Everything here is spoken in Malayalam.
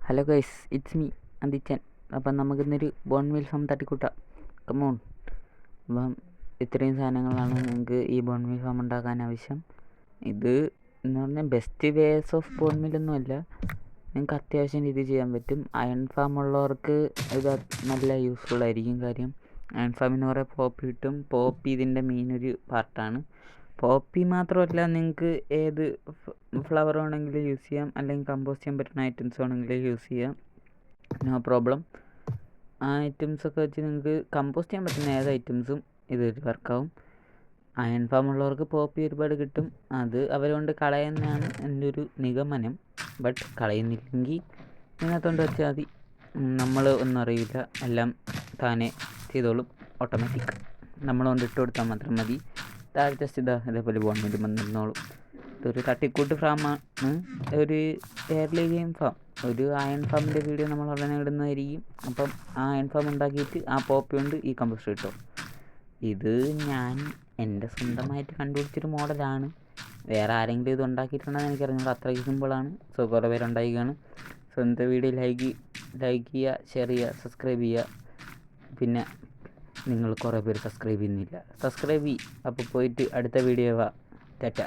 Hello guys, it's me Anthichan. അപ്പം നമുക്കിന്നൊരു ബോൺമീൽ ഫാം തട്ടിക്കൂട്ടാം. കമോൺ. അപ്പം ഇത്രയും സാധനങ്ങളാണ് നിങ്ങൾക്ക് ഈ ബോൺമീൽ ഫാം ഉണ്ടാക്കാൻ ആവശ്യം. ഇത് എന്ന് പറഞ്ഞാൽ ബെസ്റ്റ് വേസ് ഓഫ് ബോൺമീലൊന്നുമല്ല, നിങ്ങൾക്ക് അത്യാവശ്യം രീതി ചെയ്യാൻ പറ്റും. അയൺ ഫാം ഉള്ളവർക്ക് ഇത് നല്ല യൂസ്ഫുൾ ആയിരിക്കും. കാര്യം അയൺ ഫാമിന് കുറേ പോപ്പി കിട്ടും. പോപ്പി ഇതിൻ്റെ മെയിൻ ഒരു പാർട്ടാണ്. പോപ്പി മാത്രമല്ല, നിങ്ങൾക്ക് ഏത് ഫ്ലവർ വേണമെങ്കിലും യൂസ് ചെയ്യാം, അല്ലെങ്കിൽ കമ്പോസ്റ്റ് ചെയ്യാൻ പറ്റുന്ന ഐറ്റംസ് വേണമെങ്കിലും യൂസ് ചെയ്യാം. No problem. ആ ഐറ്റംസൊക്കെ വെച്ച് നിങ്ങൾക്ക് കമ്പോസ്റ്റ് ചെയ്യാൻ പറ്റുന്ന ഏത് ഐറ്റംസും ഇത് വർക്കാവും. അയൺ ഫാം ഉള്ളവർക്ക് പോപ്പി ഒരുപാട് കിട്ടും. അത് അവരുകൊണ്ട് കളയുന്നതാണ് എൻ്റെ ഒരു നിഗമനം. ബട്ട് കളയുന്നില്ലെങ്കിൽ ഇതിനകത്തോണ്ട് വെച്ചാൽ മതി. നമ്മൾ ഒന്നും അറിയില്ല, എല്ലാം താനെ ചെയ്തോളും. ഓട്ടോമാറ്റിക്. നമ്മളോണ്ട് ഇട്ട് കൊടുത്താൽ മാത്രം മതി. താഴത്തെ ഇതേപോലെ ബോൺമീൽ വന്നിരുന്നോളും. ഇതൊരു തട്ടിക്കൂട്ട് ഫാമാണ്, ഒരു എയർലി ഗെയിം ഫാം. ഒരു അയൺ ഫാമിൻ്റെ വീഡിയോ നമ്മൾ ഉടനെ ഇടുന്നതായിരിക്കും. അപ്പം ആ അയൺ ഫാം ഉണ്ടാക്കിയിട്ട് ആ പോപ്പി കൊണ്ട് ഈ കമ്പോസ്റ്റ് കിട്ടും. ഇത് ഞാൻ എൻ്റെ സ്വന്തമായിട്ട് കണ്ടുപിടിച്ചൊരു മോഡലാണ്. വേറെ ആരെങ്കിലും ഇത് ഉണ്ടാക്കിയിട്ടുണ്ടെന്ന് എനിക്കറിഞ്ഞൂടാ. അത്രയ്ക്ക് സിമ്പിളാണ്. സോ കുറേ പേരുണ്ടാക്കിയാണ്. സോ ഇന്നത്തെ വീഡിയോ ലൈക്ക് ചെയ്യുക, ഷെയർ ചെയ്യുക, സബ്സ്ക്രൈബ് ചെയ്യുക. പിന്നെ നിങ്ങൾ കുറേ പേര് സബ്സ്ക്രൈബ് ചെയ്യുന്നില്ല, സബ്സ്ക്രൈബ് ചെയ്യും. അപ്പോൾ പോയിട്ട് അടുത്ത വീഡിയോ ടാറ്റ.